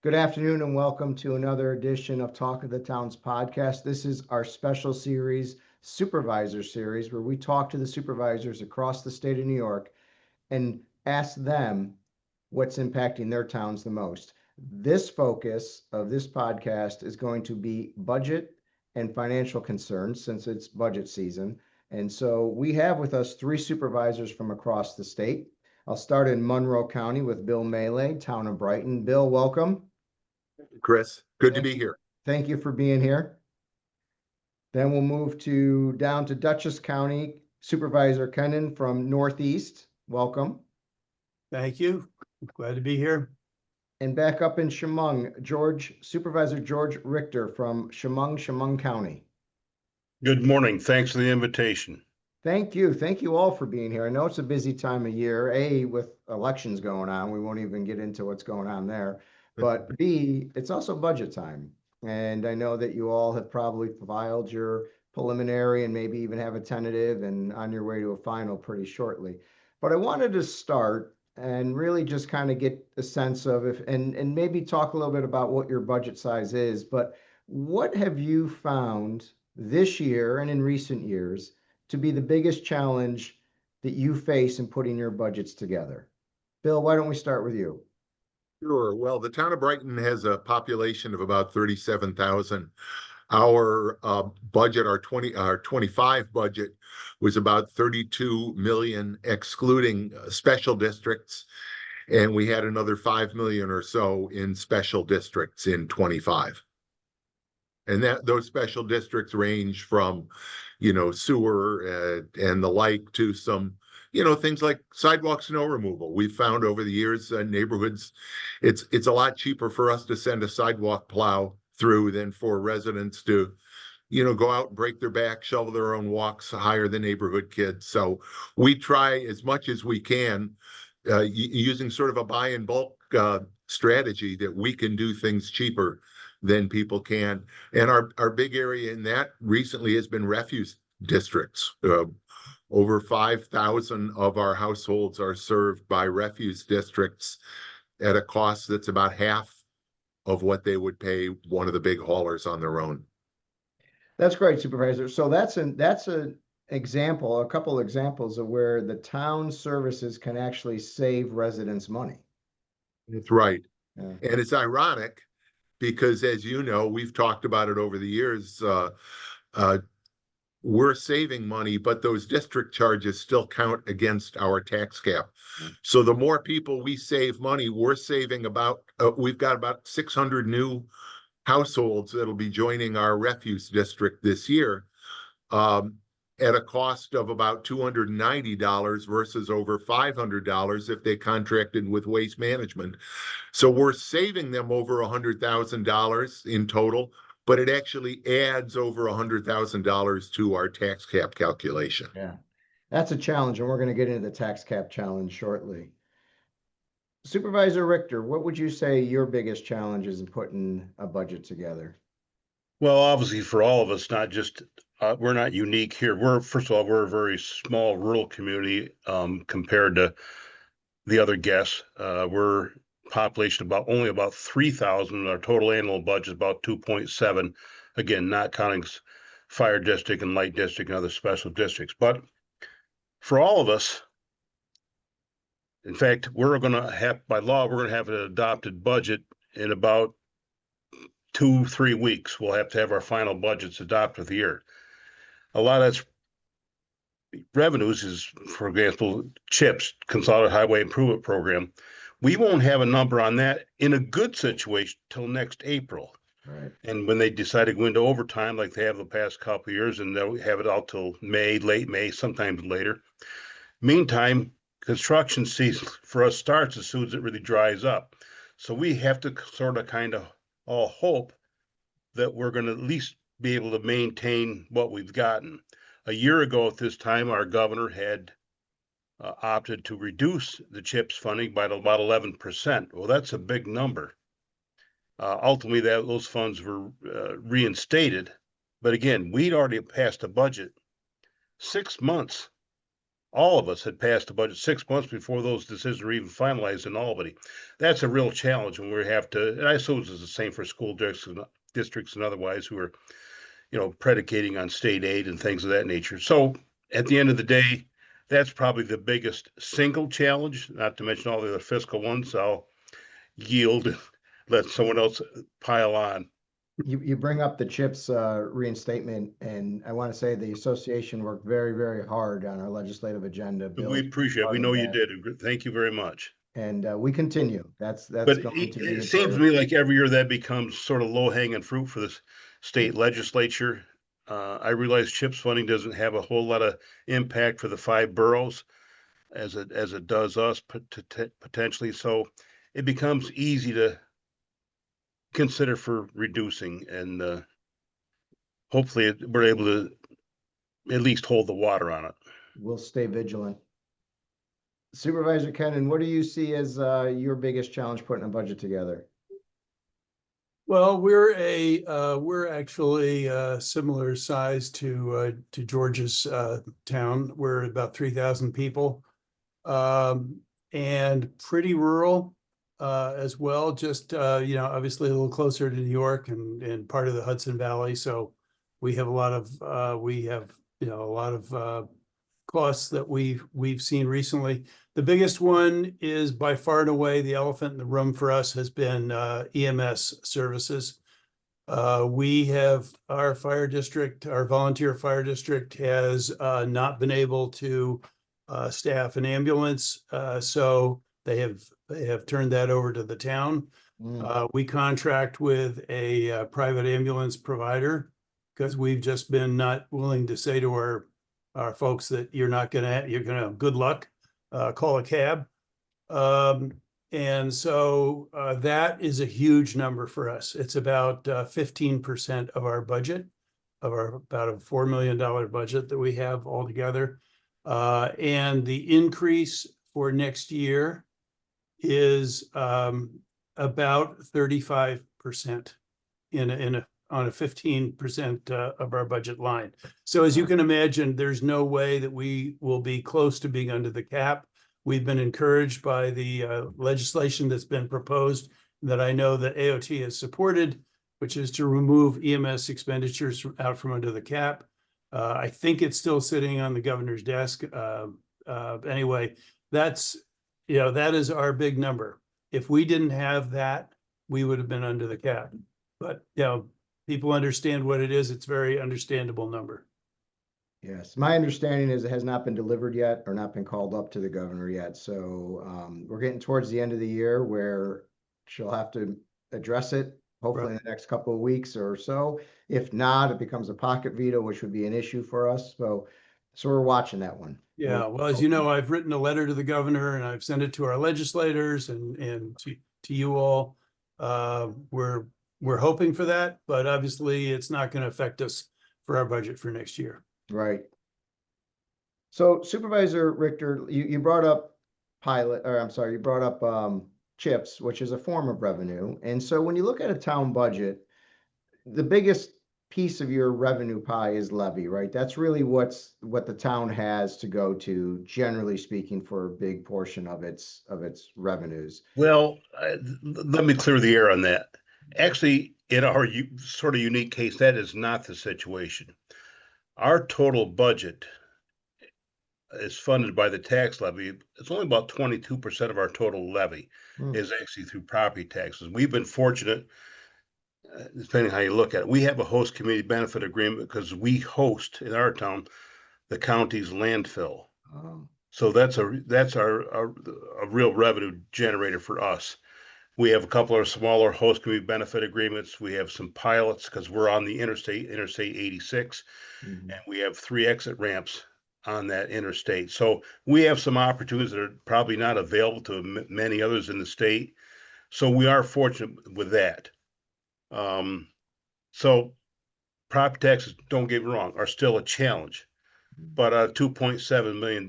Good afternoon and welcome to another edition of Talk of the Towns podcast. This is our special series, Supervisor Series, where we talk to the supervisors across the state of New York and ask them what's impacting their towns the most. This focus of this podcast is going to be budget and financial concerns since it's budget season. And so we have with us three supervisors from across the state. I'll start in Monroe County with Bill Moehle, town of Brighton. Bill, welcome. Chris, good to be here. Thank you for being here. Then we'll move down to Dutchess County, Supervisor Kennan from Northeast. Welcome. Thank you. Glad to be here. And back up in Chemung, Supervisor George Richter from Chemung County. Good morning. Thanks for the invitation. Thank you. Thank you all for being here. I know it's a busy time of year, with elections going on. We won't even get into what's going on there. But B, it's also budget time. And I know that you all have probably filed your preliminary and maybe even have a tentative and on your way to a final pretty shortly. But I wanted to start and really just kind of get a sense of and maybe talk a little bit about what your budget size is. But what have you found this year and in recent years to be the biggest challenge that you face in putting your budgets together? Bill, why don't we start with you? Sure. Well, the town of Brighton has a population of about 37,000. Our budget, our 25 budget was about 32 million, excluding special districts. And we had another 5 million or so in special districts in 25. And those special districts range from, sewer and the like to some things like sidewalk snow removal. We've found over the years, neighborhoods, it's a lot cheaper for us to send a sidewalk plow through than for residents to, go out and break their back, shovel their own walks, hire the neighborhood kids. So we try as much as we can, using sort of a buy in bulk strategy, that we can do things cheaper than people can. And our big area in that recently has been refuse districts. Over 5,000 of our households are served by refuse districts at a cost that's about half of what they would pay one of the big haulers on their own. That's great, Supervisor. So that's an example, a couple examples of where the town services can actually save residents money. That's right. Yeah. And it's ironic because, as you know, we've talked about it over the years, we're saving money, but those district charges still count against our tax cap. So the more people we save money, we're saving we've got about 600 new households that'll be joining our refuse district this year at a cost of about $290 versus over $500 if they contracted with Waste Management. So we're saving them over $100,000 in total, but it actually adds over $100,000 to our tax cap calculation. Yeah, that's a challenge, and we're going to get into the tax cap challenge shortly. Supervisor Richter, what would you say your biggest challenge is in putting a budget together? Well, obviously for all of us, not just, we're not unique here. First of all, we're a very small rural community compared to the other guests. We're population only about 3,000. Our total annual budget is about 2.7. Again, not counting fire district and light district and other special districts. But for all of us, in fact, we're going to have, by law, we're going to have an adopted budget in about 2-3 weeks. We'll have to have our final budgets adopted for the year. A lot of that's revenues is, for example, CHIPS, Consolidated Highway Improvement Program. We won't have a number on that in a good situation till next April. Right. And when they decide to go into overtime, like they have the past couple of years, and they'll have it out till May, late May, sometimes later. Meantime, construction season for us starts as soon as it really dries up. So we have to sort of kind of all hope that we're going to at least be able to maintain what we've gotten. A year ago at this time, our governor had opted to reduce the CHIPS funding by about 11%. Well, that's a big number. Ultimately, those funds were reinstated. But again, we'd already passed a budget 6 months all of us had passed the budget 6 months before those decisions were even finalized in Albany. That's a real challenge when we have to, and I suppose it's the same for school districts and otherwise who are, predicating on state aid and things of that nature. So at the end of the day, that's probably the biggest single challenge, not to mention all the other fiscal ones. I'll yield and let someone else pile on. You bring up the CHIPS reinstatement, and I want to say the association worked very, very hard on our legislative agenda. We appreciate it. We know you did. Thank you very much. And we continue. That's But going to be it seems to me like every year that becomes sort of low hanging fruit for the state legislature. I realize CHIPS funding doesn't have a whole lot of impact for the 5 boroughs as it does us potentially. So it becomes easy to consider for reducing, and hopefully we're able to at least hold the water on it. We'll stay vigilant. Supervisor Kennan, what do you see as your biggest challenge putting a budget together? Well, we're actually similar size to George's town. We're about 3,000 people, and pretty rural as well. Just obviously a little closer to New York and part of the Hudson Valley. So we have a lot of costs that we've seen recently. The biggest one is by far and away the elephant in the room for us has been EMS services. We have our fire district, our volunteer fire district has not been able to staff an ambulance, so they have turned that over to the town. We contract with a private ambulance provider because we've just been not willing to say to our folks that you're gonna have good luck, call a cab. And so that is a huge number for us. It's about 15% of our budget, of our about a $4 million budget that we have altogether. And the increase for next year is about 35% on a 15% of our budget line. So as you can imagine, there's no way that we will be close to being under the cap. We've been encouraged by the legislation that's been proposed that I know that AOT has supported, which is to remove EMS expenditures out from under the cap. I think it's still sitting on the governor's desk. Anyway, that is our big number. If we didn't have that, we would have been under the cap. But people understand what it is. It's a very understandable number. Yes, my understanding is it has not been delivered yet or not been called up to the governor yet. So we're getting towards the end of the year where she'll have to address it, hopefully in the next couple of weeks or so. If not, it becomes a pocket veto, which would be an issue for us. So we're watching that one. Yeah, well, as you know, I've written a letter to the governor and I've sent it to our legislators and to you all. We're hoping for that, but obviously it's not going to affect us for our budget for next year. Right. So Supervisor Richter, you brought up you brought up CHIPS, which is a form of revenue. And so when you look at a town budget, the biggest piece of your revenue pie is levy, right? That's really what the town has to go to, generally speaking, for a big portion of its revenues. Well, let me clear the air on that. Actually, in our sort of unique case, that is not the situation. Our total budget is funded by the tax levy. It's only about 22% of our total levy is actually through property taxes. We've been fortunate, depending how you look at it. We have a host community benefit agreement because we host in our town the county's landfill. Oh. So that's a real revenue generator for us. We have a couple of smaller host community benefit agreements. We have some pilots because we're on the Interstate 86, and we have 3 exit ramps on that interstate. So we have some opportunities that are probably not available to many others in the state. So we are fortunate with that. So property taxes, don't get me wrong, are still a challenge. But $2.7 million,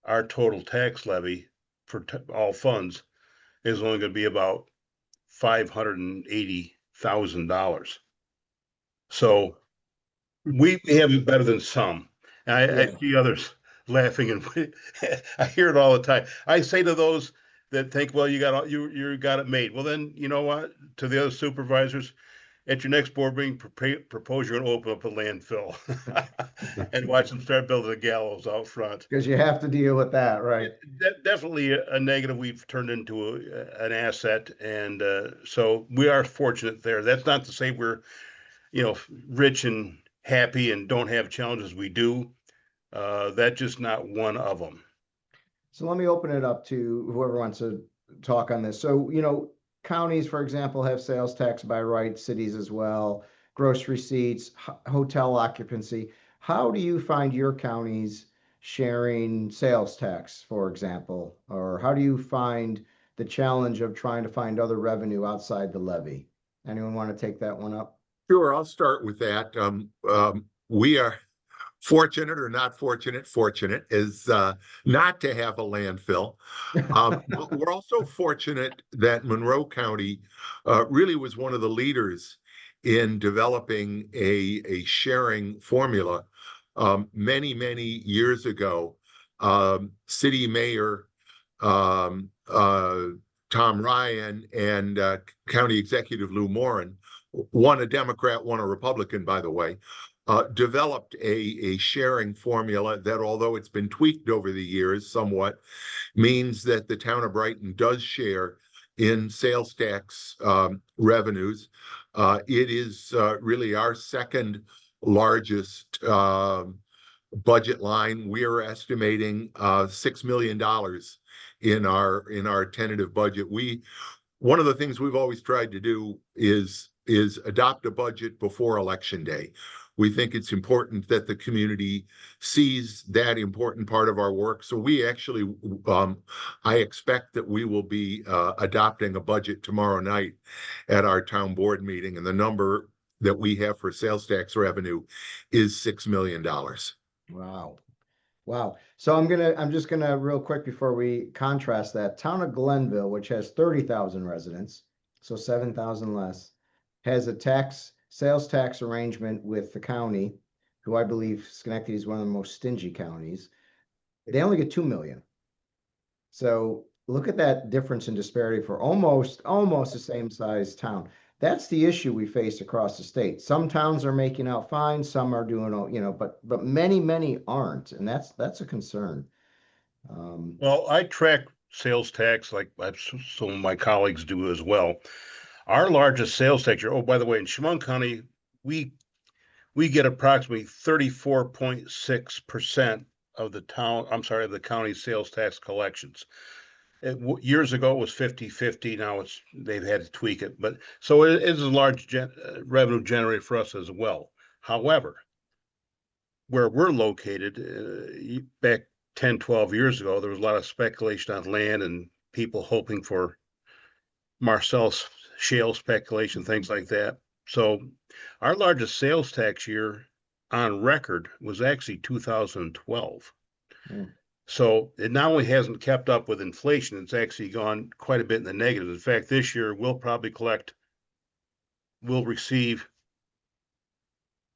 our total tax levy for all funds is only going to be about $580,000. So we have it better than some. I see others laughing, and I hear it all the time. I say to those that think, well, you got it made. Well, then you know what? To the other supervisors, at your next board meeting, propose you're going to open up a landfill and watch them start building a gallows out front. Because you have to deal with that, right? Definitely a negative we've turned into an asset. And so we are fortunate there. That's not to say we're, rich and happy and don't have challenges. We do. That's just not one of them. So let me open it up to whoever wants to talk on this. So, counties, for example, have sales tax by right, cities as well, gross receipts, hotel occupancy. How do you find your counties sharing sales tax, for example? Or how do you find the challenge of trying to find other revenue outside the levy? Anyone want to take that one up? Sure, I'll start with that. We are fortunate or not fortunate is not to have a landfill. But we're also fortunate that Monroe County really was one of the leaders in developing a sharing formula. Many, many years ago, City Mayor Tom Ryan and County Executive Lou Morin, one a Democrat, one a Republican, by the way, developed a sharing formula that, although it's been tweaked over the years somewhat, means that the town of Brighton does share in sales tax revenues. It is really our second largest budget line. We're estimating $6 million in our tentative budget. One of the things we've always tried to do is adopt a budget before Election Day. We think it's important that the community sees that important part of our work. So we actually, I expect that we will be adopting a budget tomorrow night at our town board meeting, and the number that we have for sales tax revenue is $6 million. Wow. Wow. So I'm just gonna real quick before we contrast that, town of Glenville, which has 30,000 residents, so 7,000 less, has a sales tax arrangement with the county, who I believe Schenectady is one of the most stingy counties. They only get 2 million. So look at that difference in disparity for almost the same size town. That's the issue we face across the state. Some towns are making out fine, some are doing, but many aren't, and that's a concern. Well, I track sales tax like some of my colleagues do as well. Our largest sales tax, oh, by the way, in Chemung County, we get approximately 34.6% of the county's sales tax collections. Years ago, it was 50-50. Now they've had to tweak it, but so it is a large revenue generator for us as well. However, where we're located, back 10, 12 years ago, there was a lot of speculation on land and people hoping for Marcellus shale speculation, things like that. So our largest sales tax year on record was actually 2012. Mm. So it not only hasn't kept up with inflation, it's actually gone quite a bit in the negative. In fact, this year we'll receive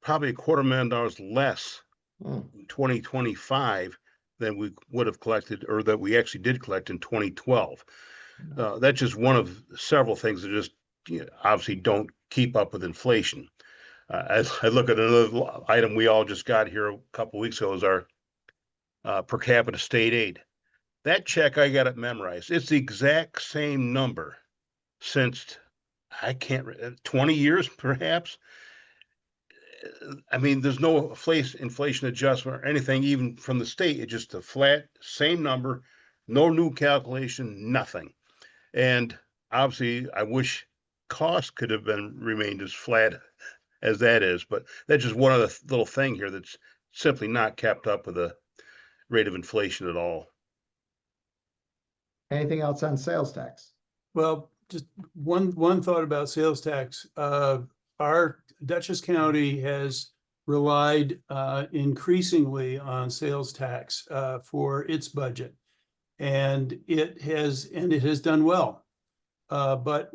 probably $250,000 less in 2025 than we would have collected, or that we actually did collect in 2012. That's just one of several things that just obviously don't keep up with inflation. As I look at another item we all just got here a couple of weeks ago, is our per capita state aid. That check, I got it memorized. It's the exact same number since 20 years, perhaps. I mean, there's no inflation adjustment or anything, even from the state. It's just a flat, same number, no new calculation, nothing. And obviously, I wish cost could have remained as flat as that is, but that's just one of the little thing here that's simply not kept up with the rate of inflation at all. Anything else on sales tax? Well, just one thought about sales tax. Our Dutchess County has relied increasingly on sales tax for its budget, and it has done well. But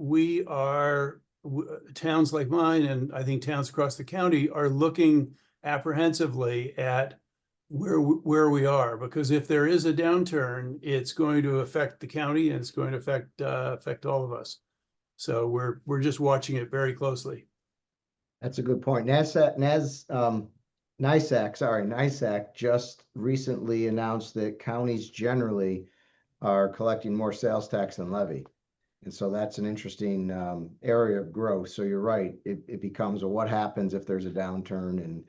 towns like mine, and I think towns across the county, are looking apprehensively at where we are, because if there is a downturn, it's going to affect the county and it's going to affect all of us. So we're just watching it very closely. That's a good point. NISAC just recently announced that counties generally are collecting more sales tax than levy. And so that's an interesting area of growth. So you're right. It becomes what happens if there's a downturn in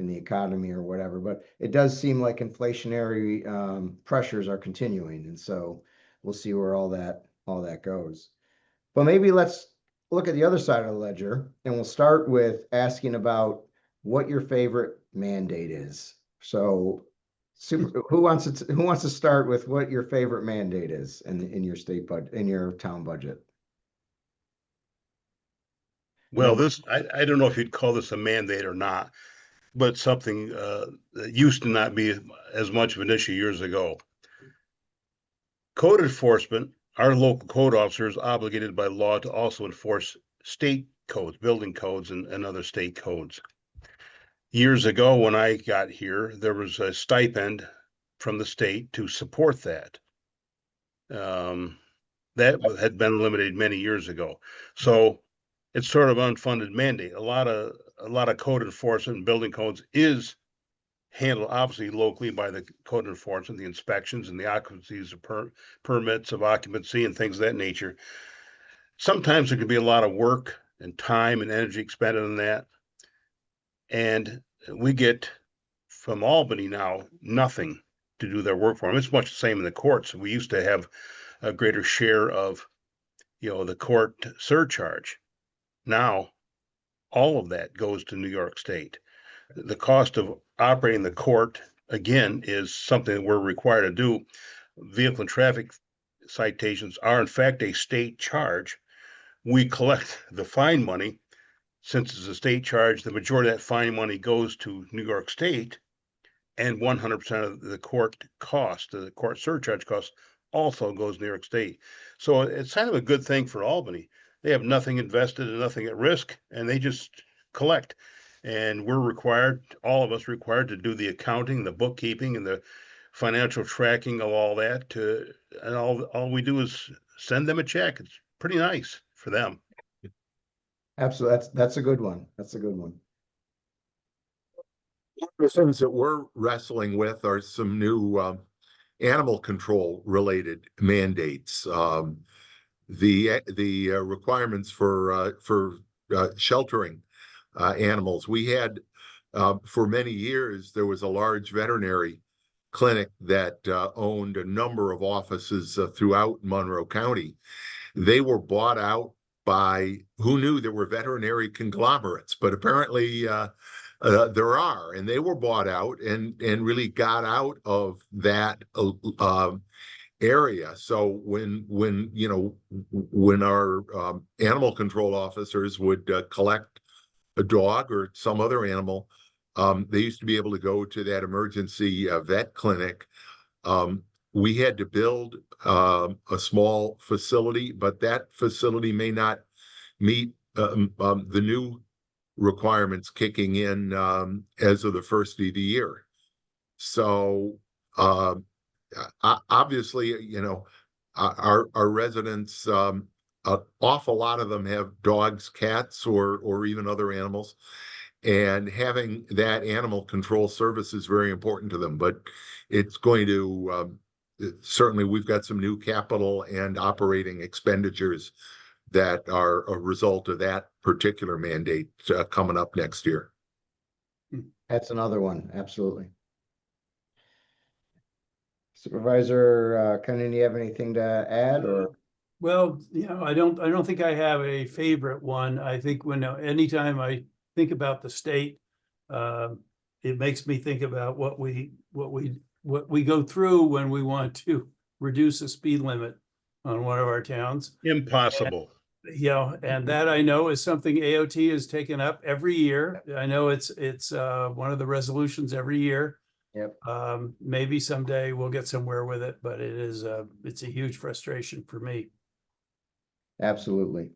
the economy or whatever. But it does seem like inflationary pressures are continuing. And so we'll see where all that goes. But maybe let's look at the other side of the ledger, and we'll start with asking about what your favorite mandate is. So who wants to start with what your favorite mandate is in your state budget, in your town budget? Well, I don't know if you'd call this a mandate or not, but something that used to not be as much of an issue years ago. Code enforcement, our local code officer is obligated by law to also enforce state codes, building codes, and other state codes. Years ago, when I got here, there was a stipend from the state to support that. That had been eliminated many years ago. So it's sort of unfunded mandate. A lot of code enforcement and building codes is handled obviously locally by the code enforcement, the inspections and the occupancies of permits of occupancy and things of that nature. Sometimes there can be a lot of work and time and energy expended on that. And we get from Albany now nothing to do their work for them. It's much the same in the courts. We used to have a greater share of, the court surcharge. Now, all of that goes to New York State. The cost of operating the court, again, is something that we're required to do. Vehicle and traffic citations are in fact a state charge. We collect the fine money. Since it's a state charge, the majority of that fine money goes to New York State, and 100% of the court cost, the court surcharge cost, also goes to New York State. So it's kind of a good thing for Albany. They have nothing invested and nothing at risk, and they just collect. And we're required, all of us required, to do the accounting, the bookkeeping, and the financial tracking of all that. And all we do is send them a check. It's pretty nice for them. Absolutely. That's a good one. That's a good one. One of the things that we're wrestling with are some new animal control related mandates. The requirements for sheltering animals. We had for many years there was a large veterinary clinic that owned a number of offices throughout Monroe County. They were bought out by who knew there were veterinary conglomerates, but apparently there are, and they were bought out and really got out of that area. So when our animal control officers would collect a dog or some other animal, they used to be able to go to that emergency vet clinic. We had to build a small facility, but that facility may not meet the new requirements kicking in as of the first of the year. So obviously, our residents, an awful lot of them have dogs, cats, or even other animals. And having that animal control service is very important to them, but it's going to certainly, we've got some new capital and operating expenditures that are a result of that particular mandate coming up next year. That's another one. Absolutely. Supervisor Kennan, you have anything to add, or? Well, I don't think I have a favorite one. I think anytime I think about the state, it makes me think about what we go through when we want to reduce the speed limit on one of our towns. Impossible. And that I know is something AOT has taken up every year. I know it's one of the resolutions every year. Yep. Maybe someday we'll get somewhere with it, but it's a huge frustration for me. Absolutely.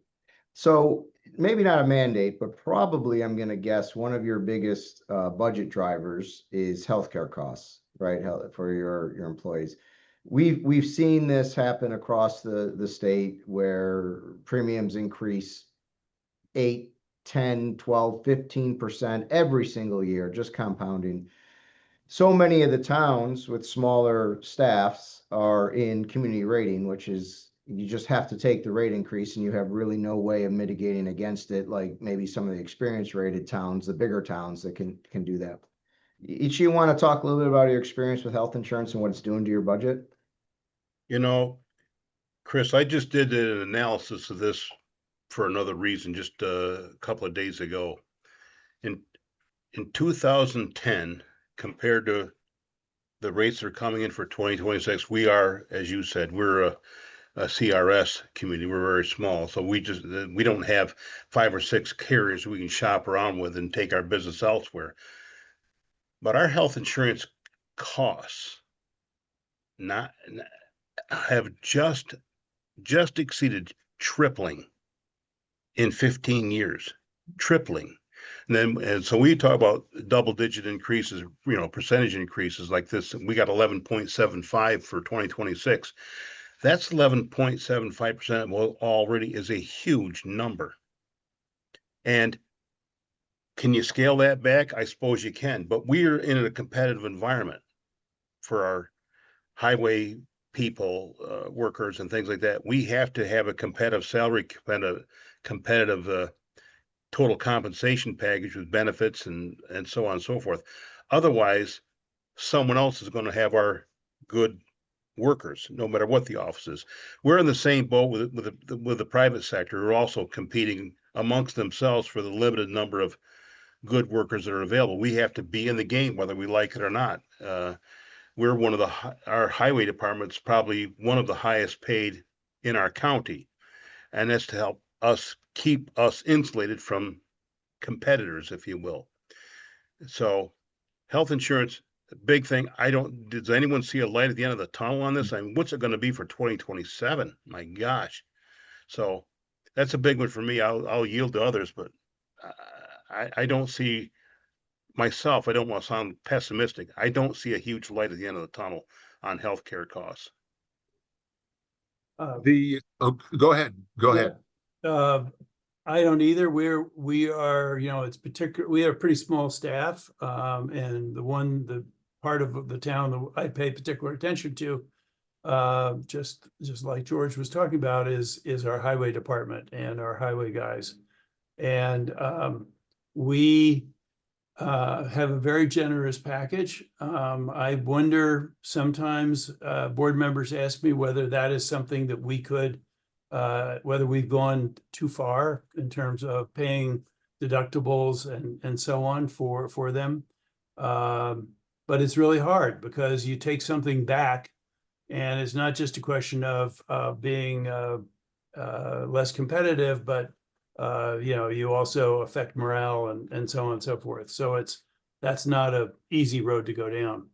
So maybe not a mandate, but probably I'm going to guess one of your biggest budget drivers is healthcare costs, right? For your employees. We've seen this happen across the state where premiums increase 8, 10, 12, 15% every single year, just compounding. So many of the towns with smaller staffs are in community rating, which is you just have to take the rate increase and you have really no way of mitigating against it, like maybe some of the experience rated towns, the bigger towns that can do that. Each you want to talk a little bit about your experience with health insurance and what it's doing to your budget? You know, Chris, I just did an analysis of this for another reason just a couple of days ago. In 2010, compared to the rates that are coming in for 2026, we are, as you said, we're a CRS community. We're very small, so we don't have 5 or 6 carriers we can shop around with and take our business elsewhere. But our health insurance costs have just exceeded tripling in 15 years, tripling. And so we talk about double-digit increases, percentage increases like this. We got 11.75 for 2026. That's 11.75%. Well, already is a huge number. And can you scale that back? I suppose you can, but we're in a competitive environment for our highway people, workers, and things like that. We have to have a competitive salary, competitive total compensation package with benefits and so on and so forth. Otherwise, someone else is going to have our good workers, no matter what the office is. We're in the same boat with the private sector, who are also competing amongst themselves for the limited number of good workers that are available. We have to be in the game, whether we like it or not. We're our highway department's probably one of the highest paid in our county, and that's to help us keep us insulated from competitors, if you will. So health insurance, big thing. Does anyone see a light at the end of the tunnel on this? I mean, what's it going to be for 2027? My gosh. So that's a big one for me. I'll yield to others, but I don't see myself. I don't want to sound pessimistic. I don't see a huge light at the end of the tunnel on healthcare costs. Go ahead. Go ahead. I don't either. We are, it's particular. We have a pretty small staff, and the part of the town that I pay particular attention to, just like George was talking about, is our highway department and our highway guys, and we have a very generous package. I wonder sometimes board members ask me whether that is something that we could. Whether we've gone too far in terms of paying deductibles and so on for them. But it's really hard because you take something back and it's not just a question of being less competitive, but you also affect morale and so on and so forth. So that's not an easy road to go down.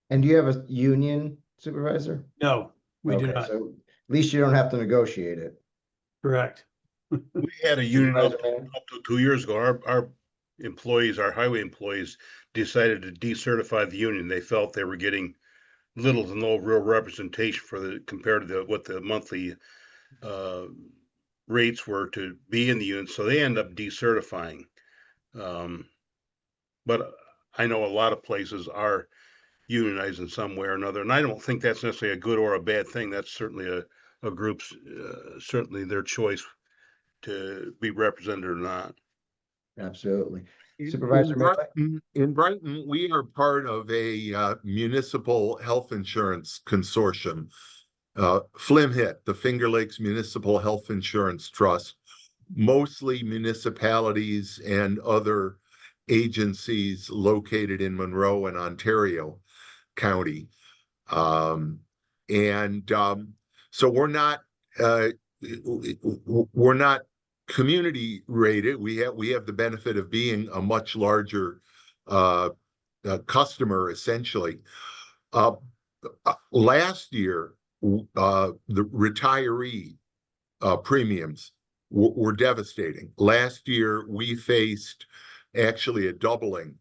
And do you have a union supervisor? No, we do not. So at least you don't have to negotiate it. Correct. We had a union up Supervisor to 2 years ago. Our employees, our highway employees, decided to decertify the union. They felt they were getting little to no real representation compared to what the monthly rates were to be in the union. So they end up decertifying. But I know a lot of places are unionized in some way or another, and I don't think that's necessarily a good or a bad thing. That's certainly a group's certainly their choice to be represented or not. Absolutely. In Supervisor Brighton, we are part of a municipal health insurance consortium, FLMHIT, the Finger Lakes Municipal Health Insurance Trust, mostly municipalities and other agencies located in Monroe and Ontario County. So we're not community rated. We have the benefit of being a much larger customer, essentially. Last year, the retiree premiums were devastating. Last year, we faced actually a doubling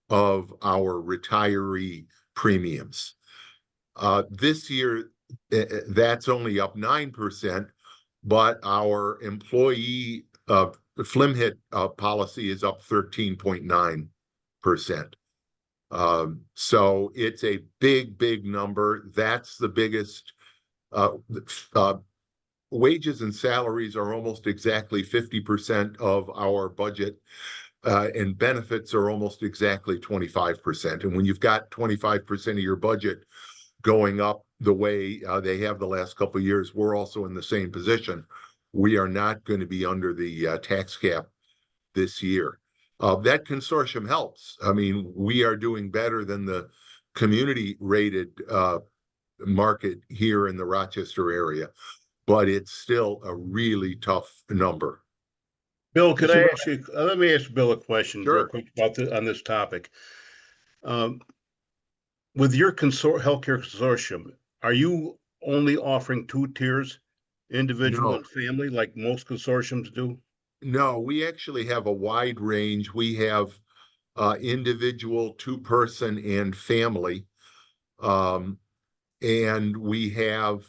of our retiree premiums. This year, that's only up 9%, but our employee FLIMHIT policy is up 13.9%. So it's a big number. That's the biggest. Wages and salaries are almost exactly 50% of our budget, and benefits are almost exactly 25%. And when you've got 25% of your budget going up the way they have the last couple of years, we're also in the same position. We are not going to be under the tax cap this year. That consortium helps. I mean, we are doing better than the community rated market here in the Rochester area, but it's still a really tough number. Bill, could I ask you, let me ask Bill a question real Sure. quick about on this topic. With your healthcare consortium, are you only offering 2 tiers, individual No. and family, like most consortiums do? No, we actually have a wide range. We have individual, 2-person, and family. And we have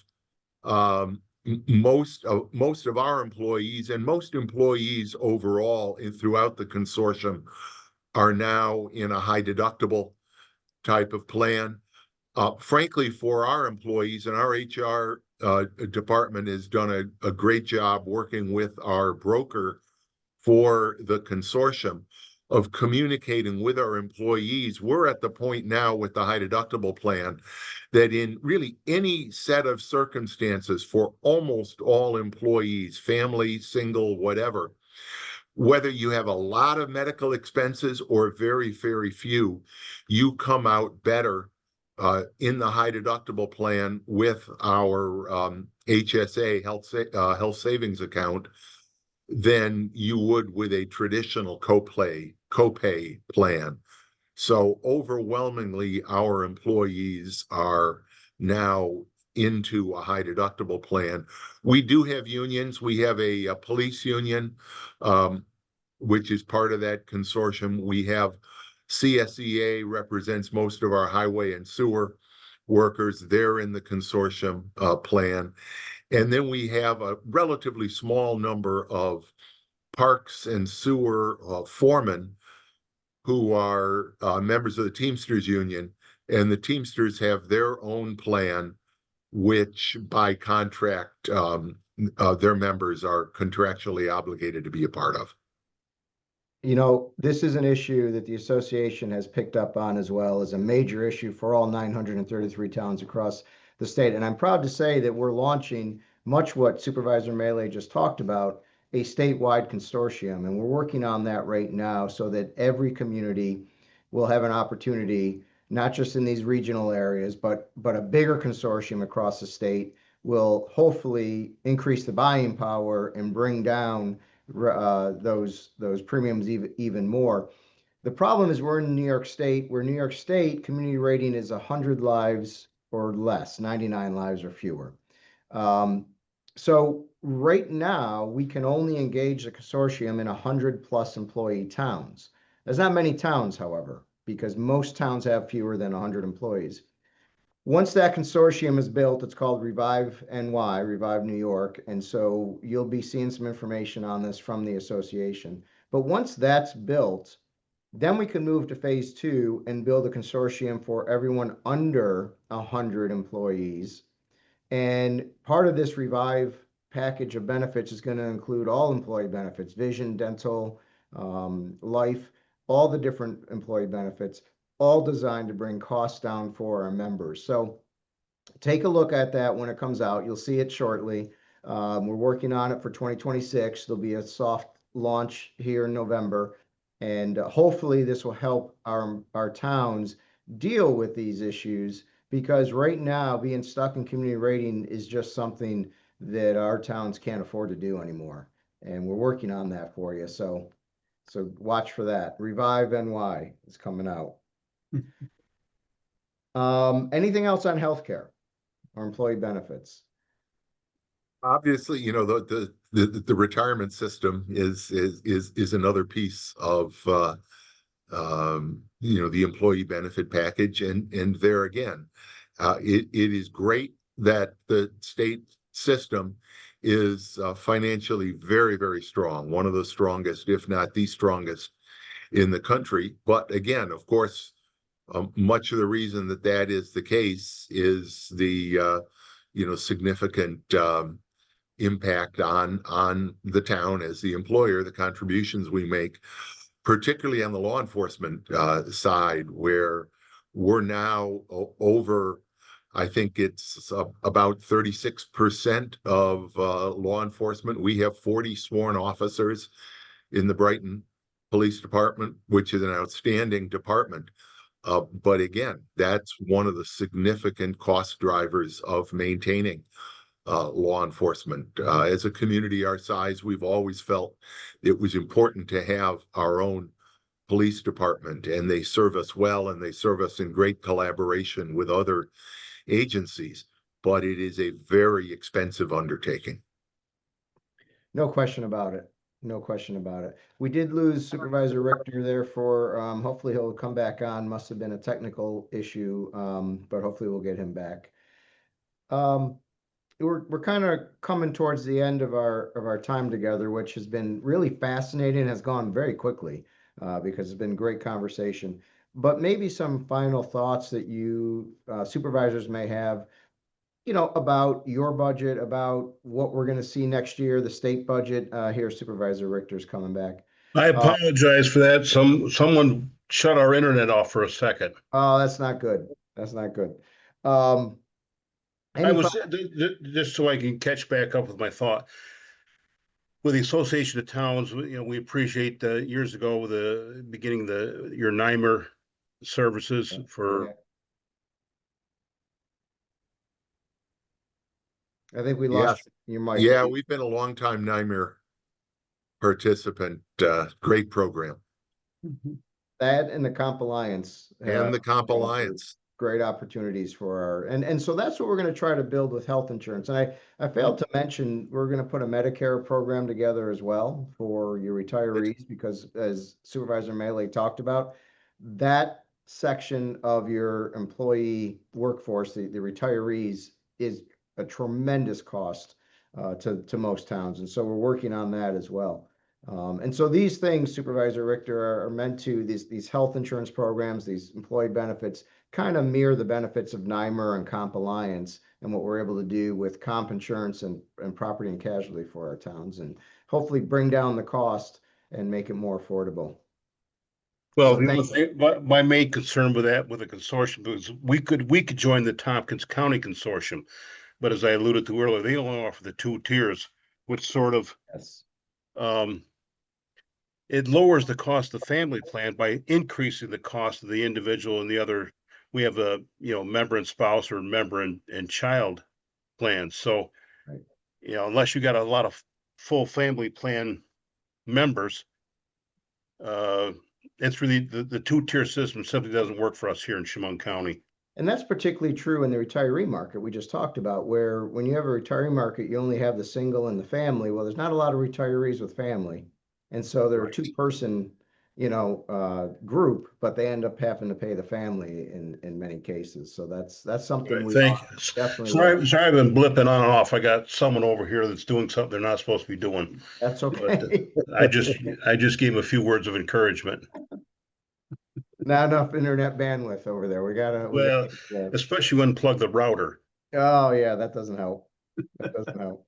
most of our employees, and most employees overall throughout the consortium are now in a high deductible type of plan. Frankly, for our employees, and our HR department has done a great job working with our broker for the consortium of communicating with our employees. We're at the point now with the high deductible plan that in really any set of circumstances for almost all employees, family, single, whatever, whether you have a lot of medical expenses or very few, you come out better in the high deductible plan with our HSA health savings account than you would with a traditional copay plan. So overwhelmingly, our employees are now into a high deductible plan. We do have unions. We have a police union, which is part of that consortium. We have CSEA represents most of our highway and sewer workers. They're in the consortium plan. And then we have a relatively small number of parks and sewer foremen who are members of the Teamsters Union, and the Teamsters have their own plan, which by contract, their members are contractually obligated to be a part of. You know, this is an issue that the association has picked up on as well as a major issue for all 933 towns across the state. And I'm proud to say that we're launching much what Supervisor Moehle just talked about, a statewide consortium. And we're working on that right now so that every community will have an opportunity, not just in these regional areas, but a bigger consortium across the state will hopefully increase the buying power and bring down those premiums even more. The problem is we're in New York State, where New York State community rating is 100 lives or less, 99 lives or fewer. So right now we can only engage the consortium in 100+ employee towns. There's not many towns, however, because most towns have fewer than 100 employees. Once that consortium is built, it's called Revive NY, Revive New York. And so you'll be seeing some information on this from the association. But once that's built, then we can move to phase 2 and build a consortium for everyone under 100 employees. And part of this Revive package of benefits is going to include all employee benefits, vision, dental, life, all the different employee benefits, all designed to bring costs down for our members. So take a look at that when it comes out. You'll see it shortly. We're working on it for 2026. There'll be a soft launch here in November. And hopefully this will help our towns deal with these issues, because right now being stuck in community rating is just something that our towns can't afford to do anymore. And we're working on that for you. So watch for that. Revive NY is coming out. Anything else on healthcare or employee benefits? Obviously, the retirement system is another piece of the employee benefit package, and there again, it is great that the state system is financially very, very strong, one of the strongest, if not the strongest, in the country. But again, of course, much of the reason that that is the case is the significant impact on the town as the employer, the contributions we make, particularly on the law enforcement side, where we're now over, I think it's about 36% of law enforcement. We have 40 sworn officers in the Brighton Police Department, which is an outstanding department. But again, that's one of the significant cost drivers of maintaining law enforcement. As a community our size, we've always felt it was important to have our own police department, and they serve us well, and they serve us in great collaboration with other agencies, but it is a very expensive undertaking. No question about it. No question about it. We did lose Supervisor Richter there for, hopefully he'll come back on. Must have been a technical issue, but hopefully we'll get him back. We're kind of coming towards the end of our time together, which has been really fascinating, has gone very quickly, because it's been great conversation. But maybe some final thoughts that you supervisors may have, about your budget, about what we're going to see next year, the state budget. Here, Supervisor Richter's coming back. I apologize for that. Someone shut our internet off for a second. Oh, that's not good. That's not good. I was just so I can catch back up with my thought. With the Association of Towns, we appreciate years ago the beginning your NYMER services for. Yeah. I think we lost your mic. Yeah, we've been a long time NYMER participant. Great program. That and the Comp Alliance. And the Comp Alliance. Great opportunities for our, and so that's what we're going to try to build with health insurance. And I failed to mention, we're going to put a Medicare program together as well for your retirees, because as Supervisor Moehle talked about, that section of your employee workforce, the retirees, is a tremendous cost to most towns. And so we're working on that as well. And so these things, Supervisor Richter, are meant to, these health insurance programs, these employee benefits, kind of mirror the benefits of NYMER and Comp Alliance and what we're able to do with comp insurance and property and casualty for our towns, and hopefully bring down the cost and make it more affordable. Well, my main concern with that, with the consortium, is we could join the Tompkins County Consortium, but as I alluded to earlier, they only offer the 2 tiers, which sort of it lowers the cost of the family plan by increasing the cost of the individual and the other. We have a member and spouse, or member and child plans. So, right. Unless you got a lot of full family plan members, it's really the 2-tier system simply doesn't work for us here in Chemung County. And that's particularly true in the retiree market we just talked about, where when you have a retiree market, you only have the single and the family. Well, there's not a lot of retirees with family. And so they're a 2-person, group, but they end up having to pay the family in many cases. So that's something we definitely. Sorry, I've been blipping on and off. I got someone over here that's doing something they're not supposed to be doing. That's okay. I just gave a few words of encouragement. Not enough internet bandwidth over there. We gotta especially when unplug the router. Oh yeah, that doesn't help. That doesn't help.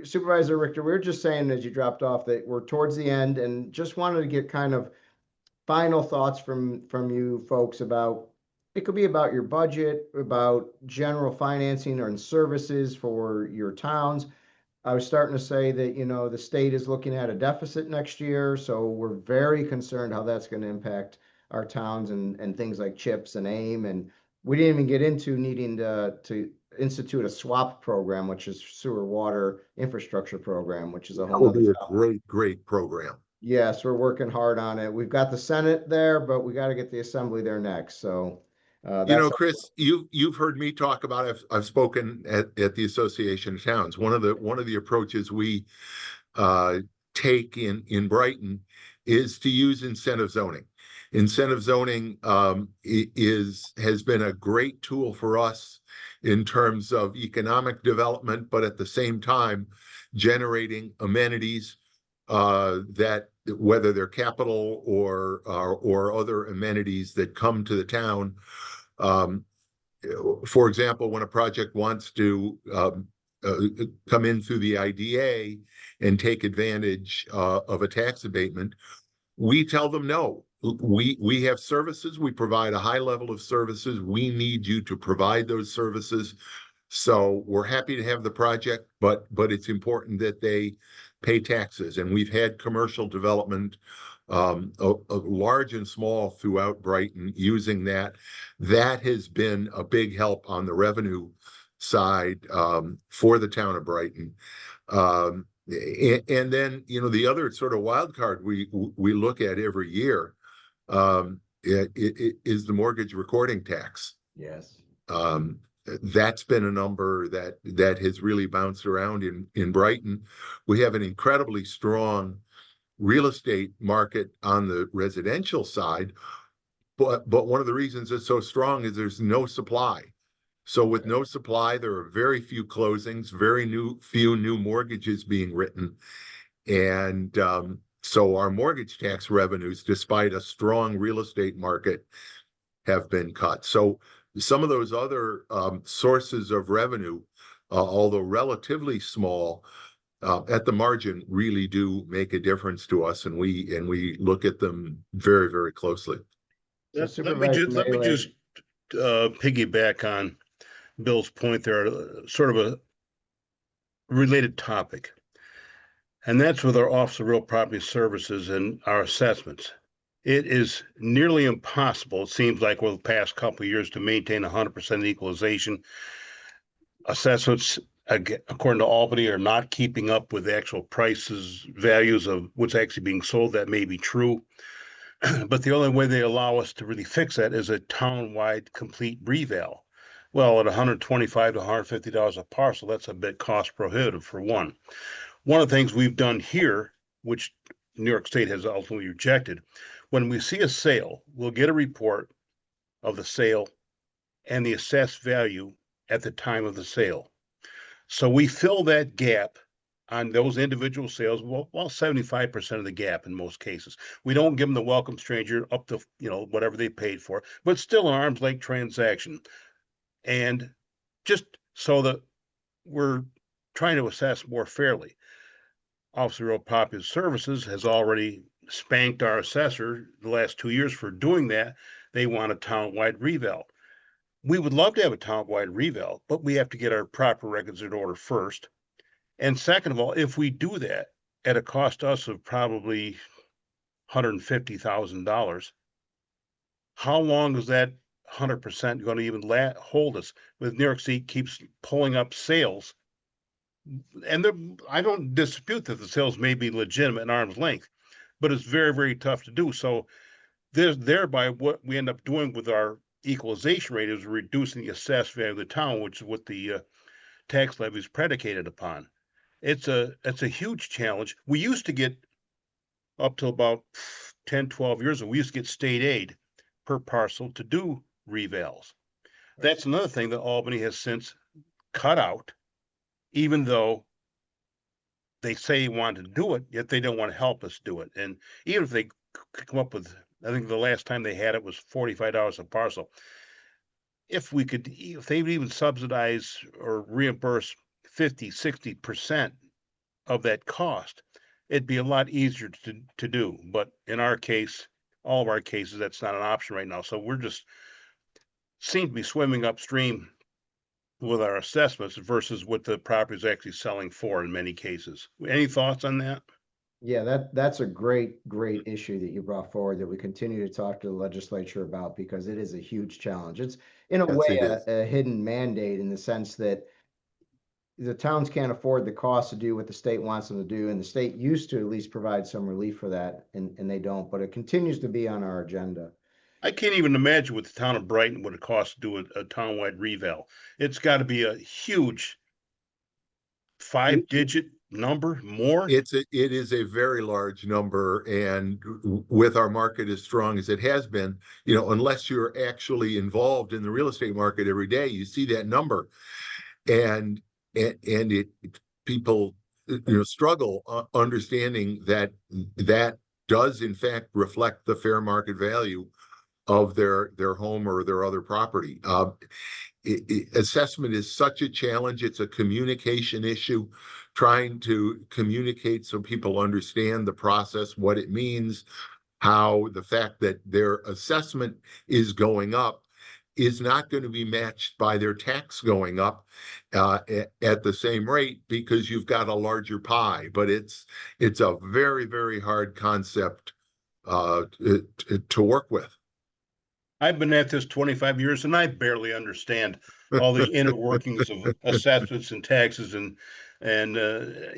Supervisor Richter, we were just saying as you dropped off that we're towards the end, and just wanted to get kind of final thoughts from you folks about, it could be about your budget, about general financing or services for your towns. I was starting to say that, the state is looking at a deficit next year, so we're very concerned how that's going to impact our towns and things like CHIPS and AIM. And we didn't even get into needing to institute a SWAP program, which is sewer water infrastructure program, which is a whole other great program. Yes, we're working hard on it. We've got the Senate there, but we got to get the Assembly there next. So That's Chris, you've heard me talk about, I've spoken at the Association of Towns. One of the approaches we take in Brighton is to use incentive zoning. Incentive zoning has been a great tool for us in terms of economic development, but at the same time generating amenities that, whether they're capital or other amenities that come to the town. For example, when a project wants to come in through the IDA and take advantage of a tax abatement, we tell them no. We have services. We provide a high level of services. We need you to provide those services. So we're happy to have the project, but it's important that they pay taxes. And we've had commercial development, of large and small, throughout Brighton using that. That has been a big help on the revenue side for the town of Brighton. And then, the other sort of wild card we look at every year is the mortgage recording tax. yes. That's been a number that has really bounced around in Brighton. We have an incredibly strong real estate market on the residential side, but one of the reasons it's so strong is there's no supply. So with no supply, there are very few closings, few new mortgages being written. And so our mortgage tax revenues, despite a strong real estate market, have been cut. So some of those other sources of revenue, although relatively small, at the margin, really do make a difference to us, and we look at them very, very closely. So Let me Supervisor just piggyback on Bill's point there, sort of a related topic. And that's with our Office of Real Property Services and our assessments. It is nearly impossible, it seems like, over the past couple of years, to maintain 100% equalization. Assessments, according to Albany, are not keeping up with the actual prices, values of what's actually being sold. That may be true. But the only way they allow us to really fix that is a town-wide complete reval. Well, at $125 to $150 a parcel, that's a bit cost prohibitive for one. One of the things we've done here, which New York State has ultimately rejected, when we see a sale, we'll get a report of the sale and the assessed value at the time of the sale. So we fill that gap on those individual sales, well, 75% of the gap in most cases. We don't give them the welcome stranger up to, whatever they paid for, but still an arm's length transaction. And just so that we're trying to assess more fairly. Office of Real Property Services has already spanked our assessor the last 2 years for doing that. They want a town-wide reval. We would love to have a town-wide reval, but we have to get our proper records in order first. And second of all, if we do that at a cost to us of probably $150,000, how long is that 100% going to even hold us? With New York State keeps pulling up sales, and I don't dispute that the sales may be legitimate in arm's length, but it's very, very tough to do. So thereby what we end up doing with our equalization rate is reducing the assessed value of the town, which is what the tax levy is predicated upon. It's a huge challenge. We used to get up to about 10, 12 years ago, we used to get state aid per parcel to do revals. That's another thing that Albany has since cut out, even though they say they want to do it, yet they don't want to help us do it. And even if they come up with, I think the last time they had it was $45 a parcel. If they would even subsidize or reimburse 50, 60% of that cost, it'd be a lot easier to do. But in our case, all of our cases, that's not an option right now. So we're just seem to be swimming upstream with our assessments versus what the property is actually selling for in many cases. Any thoughts on that? Yeah, that's a great issue that you brought forward that we continue to talk to the legislature about, because it is a huge challenge. It's in a way a hidden mandate, in the sense that the towns can't afford the cost to do what the state wants them to do. And the state used to at least provide some relief for that, and they don't, but it continues to be on our agenda. I can't even imagine what the town of Brighton would have cost to do a townwide reval. It's got to be a huge 5-digit number more. It is a very large number, and with our market as strong as it has been, unless you're actually involved in the real estate market every day, you see that number, and it people struggle understanding that does in fact reflect the fair market value of their home or their other property. Assessment is such a challenge. It's a communication issue, trying to communicate so people understand the process, what it means, how the fact that their assessment is going up is not going to be matched by their tax going up at the same rate, because you've got a larger pie. But it's a very, very hard concept to work with. I've been at this 25 years and I barely understand all the inner workings of assessments and taxes and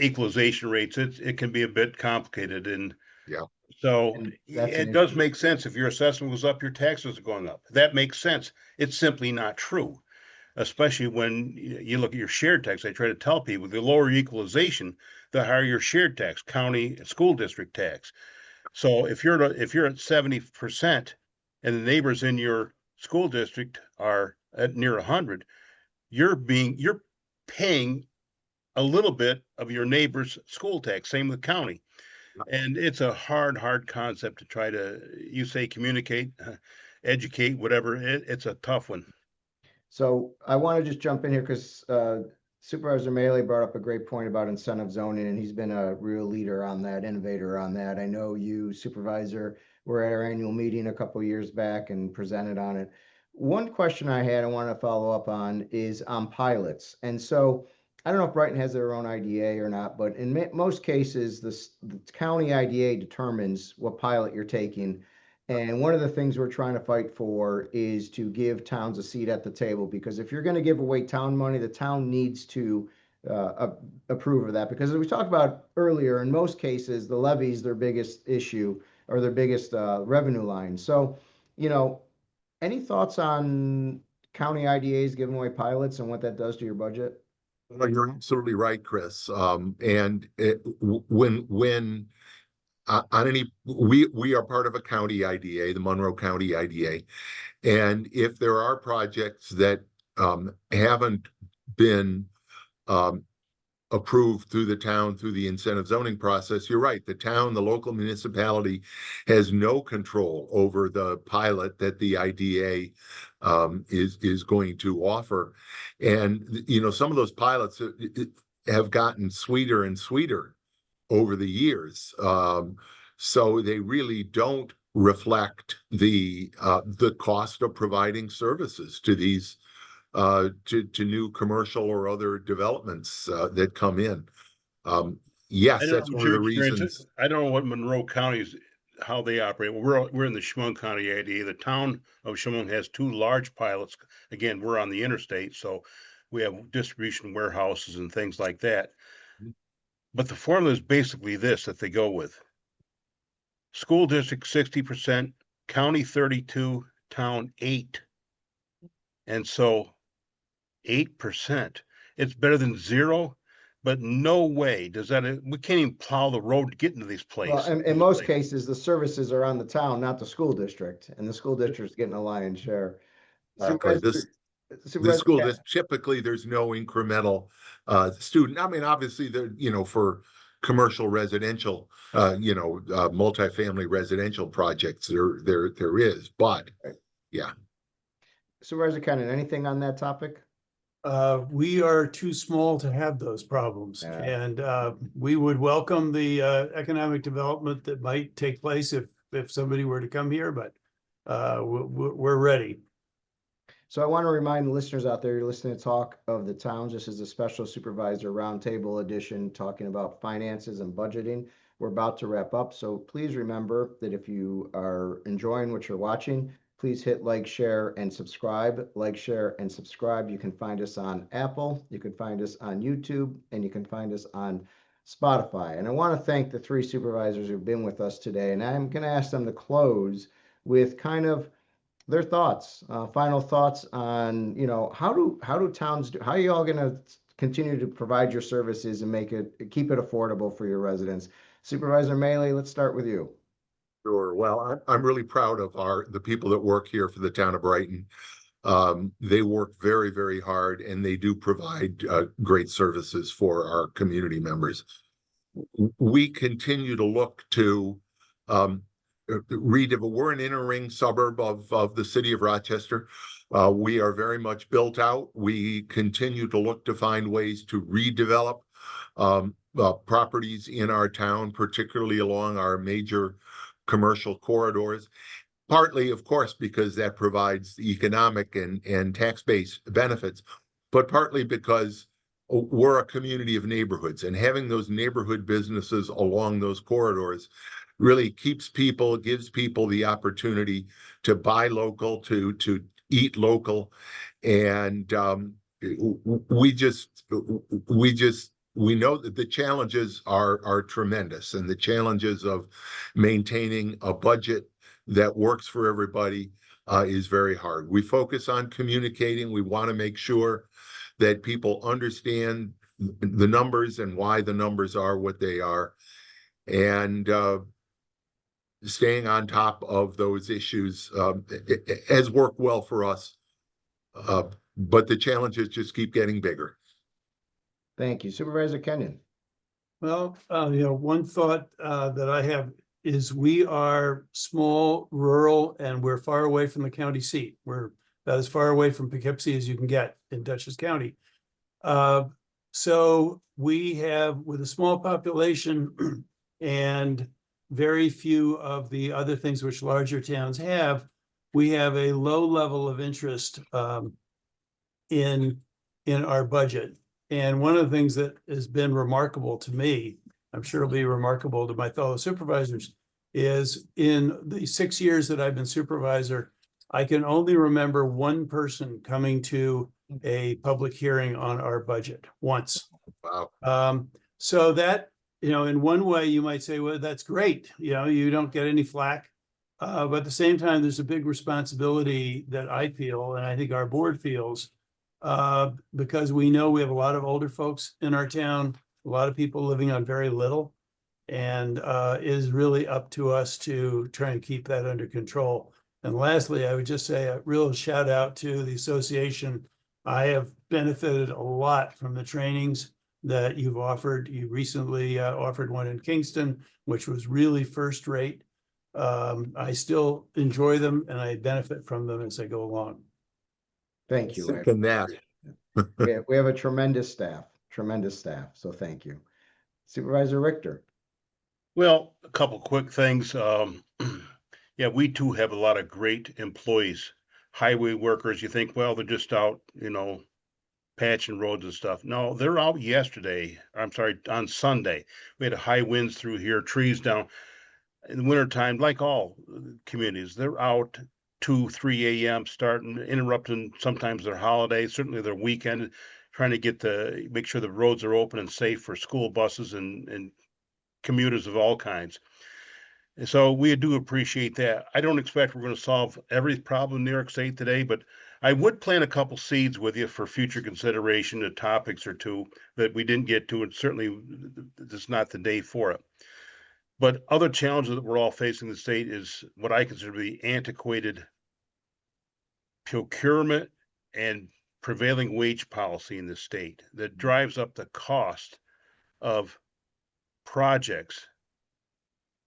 equalization rates. It can be a bit complicated, and Yeah. so And that's an it does issue. make sense. If your assessment goes up, your taxes are going up. That makes sense. It's simply not true, especially when you look at your shared tax. I try to tell people, the lower equalization, the higher your shared tax, county, school district tax. So if you're at 70% and the neighbors in your school district are at near 100, you're paying a little bit of your neighbor's school tax. Same with county. And it's a hard concept to try to, you say, communicate, educate, whatever. It's a tough one. So I want to just jump in here because Supervisor Moehle brought up a great point about incentive zoning, and he's been a real leader on that, innovator on that. I know you, Supervisor, were at our annual meeting a couple years back and presented on it. One question I had I want to follow up on is on pilots. And so I don't know if Brighton has their own IDA or not, but in most cases, the county IDA determines what pilot you're taking. And one of the things we're trying to fight for is to give towns a seat at the table, because if you're going to give away town money, the town needs to approve of that. Because as we talked about earlier, in most cases, the levy is their biggest issue or their biggest revenue line. So, any thoughts on county IDAs giving away pilots and what that does to your budget? Well, you're absolutely right, Chris. When on any, we are part of a county IDA, the Monroe County IDA, and if there are projects that haven't been approved through the town through the incentive zoning process, you're right. The town, the local municipality, has no control over the pilot that the IDA is going to offer, and some of those pilots have gotten sweeter and sweeter over the years. So they really don't reflect the cost of providing services to these to new commercial or other developments that come in. Yes, that's one of the reasons. I don't know what Monroe County's, how they operate. Well, we're in the Chemung County IDA. The town of Chemung has 2 large pilots. Again, we're on the interstate, so we have distribution warehouses and things like that. But the formula is basically this that they go with: school district 60%, county 32, town 8. And so 8%, it's better than 0, but no way does that, we can't even plow the road to get into these Well, places. in most cases, the services are on the town, not the school district, and the school district's getting a lion's share. Exactly. The Supervisor school Kennan. typically there's no incremental student. I mean, obviously for commercial residential, multifamily residential projects, there is, but yeah. Supervisor Kennan, anything on that topic? We are too small to have those problems, Yeah. and we would welcome the economic development that might take place if somebody were to come here, but we're ready. So I want to remind the listeners out there, you're listening to Talk of the Towns. This is a special supervisor roundtable edition talking about finances and budgeting. We're about to wrap up, so please remember that if you are enjoying what you're watching, please hit like, share, and subscribe. Like, share, and subscribe. You can find us on Apple, you can find us on YouTube, and you can find us on Spotify. And I want to thank the 3 supervisors who've been with us today, and I'm going to ask them to close with kind of their thoughts, final thoughts on, how do towns how are you all going to continue to provide your services and keep it affordable for your residents? Supervisor Moehle, let's start with you. Sure. Well, I'm really proud of the people that work here for the town of Brighton. They work very, very hard, and they do provide great services for our community members. We continue to look to we're an inner ring suburb of the city of Rochester. We are very much built out. We continue to look to find ways to redevelop properties in our town, particularly along our major commercial corridors. Partly, of course, because that provides economic and tax-based benefits, but partly because we're a community of neighborhoods, and having those neighborhood businesses along those corridors really gives people the opportunity to buy local, to eat local, and we know that the challenges are tremendous, and the challenges of maintaining a budget that works for everybody is very hard. We focus on communicating. We want to make sure that people understand the numbers and why the numbers are what they are, and staying on top of those issues has worked well for us, but the challenges just keep getting bigger. Thank you. Supervisor Kennan. Well, one thought that I have is we are small, rural, and we're far away from the county seat. We're about as far away from Poughkeepsie as you can get in Dutchess County. So we have, with a small population and very few of the other things which larger towns have, we have a low level of interest in our budget. And one of the things that has been remarkable to me, I'm sure it'll be remarkable to my fellow supervisors, is in the 6 years that I've been supervisor, I can only remember one person coming to a public hearing on our budget once. Wow. So that, in one way you might say, well, that's great. You don't get any flack. But at the same time, there's a big responsibility that I feel, and I think our board feels, because we know we have a lot of older folks in our town, a lot of people living on very little, and it is really up to us to try and keep that under control. And lastly, I would just say a real shout out to the association. I have benefited a lot from the trainings that you've offered. You recently offered one in Kingston, which was really first rate. I still enjoy them, and I benefit from them as I go along. Thank you. Second that. We have a tremendous staff, so thank you. Supervisor Richter. Well, a couple quick things. Yeah, we too have a lot of great employees, highway workers. You think, well, they're just out, patching roads and stuff. No, they're out yesterday. I'm sorry, on Sunday. We had high winds through here, trees down. In the wintertime, like all communities, they're out 2, 3 a.m. starting, interrupting sometimes their holidays, certainly their weekend, trying to make sure the roads are open and safe for school buses and commuters of all kinds. And so we do appreciate that. I don't expect we're going to solve every problem in New York State today, but I would plant a couple seeds with you for future consideration, of topics or two that we didn't get to, and certainly this is not the day for it. But other challenges that we're all facing in the state is what I consider to be antiquated procurement and prevailing wage policy in the state that drives up the cost of projects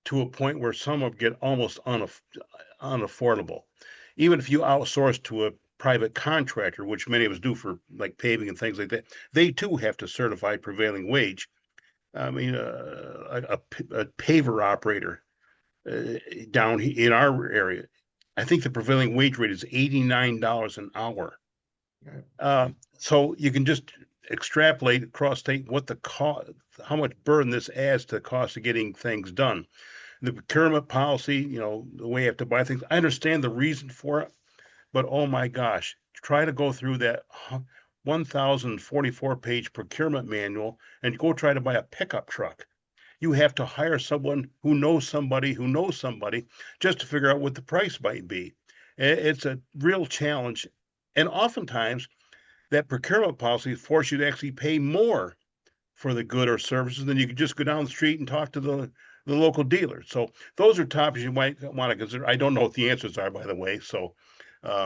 to a point where some of them get almost unaffordable. Even if you outsource to a private contractor, which many of us do for like paving and things like that, they too have to certify prevailing wage. I mean, a paver operator down in our area, I think the prevailing wage rate is $89 an hour. So you can just extrapolate across state what the cost, how much burden this adds to the cost of getting things done. The procurement policy, the way you have to buy things, I understand the reason for it, but oh my gosh, try to go through that 1,044-page procurement manual and go try to buy a pickup truck. You have to hire someone who knows somebody just to figure out what the price might be. It's a real challenge. And oftentimes that procurement policy forces you to actually pay more for the good or services than you could just go down the street and talk to the local dealer. So those are topics you might want to consider. I don't know what the answers are, by the way. So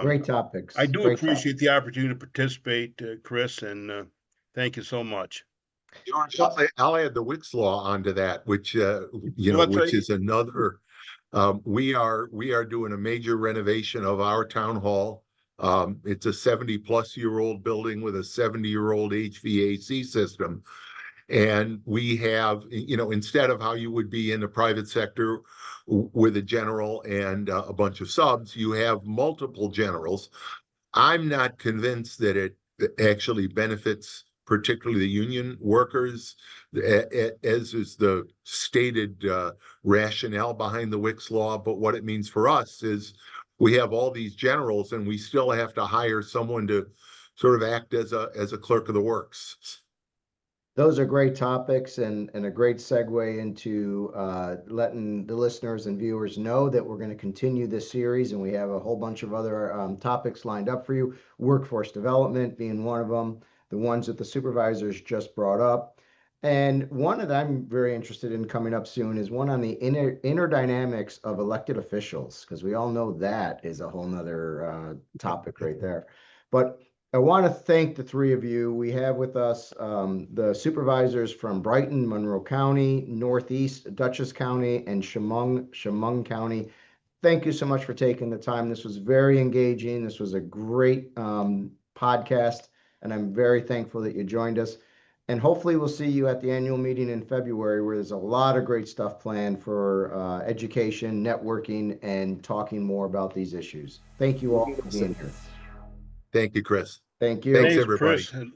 Great I topics. do Great appreciate the opportunity to participate, Chris, and thank you so much. George, I'll add the Wicks law onto that, which Well, that's which right. is another. We are doing a major renovation of our town hall. It's a 70-plus-year-old building with a 70-year-old HVAC system. And we have, instead of how you would be in the private sector with a general and a bunch of subs, you have multiple generals. I'm not convinced that it actually benefits particularly the union workers, as is the stated rationale behind the Wicks law. But what it means for us is we have all these generals and we still have to hire someone to sort of act as a clerk of the works. Those are great topics and a great segue into letting the listeners and viewers know that we're going to continue this series, and we have a whole bunch of other topics lined up for you. Workforce development being one of them, the ones that the supervisors just brought up. And one that I'm very interested in coming up soon is one on the inner dynamics of elected officials, because we all know that is a whole nother topic right there. But I want to thank the three of you. We have with us the supervisors from Brighton, Monroe County, Northeast, Dutchess County, and Chemung County. Thank you so much for taking the time. This was very engaging. This was a great podcast, and I'm very thankful that you joined us. And hopefully we'll see you at the annual meeting in February, where there's a lot of great stuff planned for education, networking, and talking more about these issues. Thank you all for being here. Thank you, Chris. Thank you. Thanks, Thanks, everybody. Chris.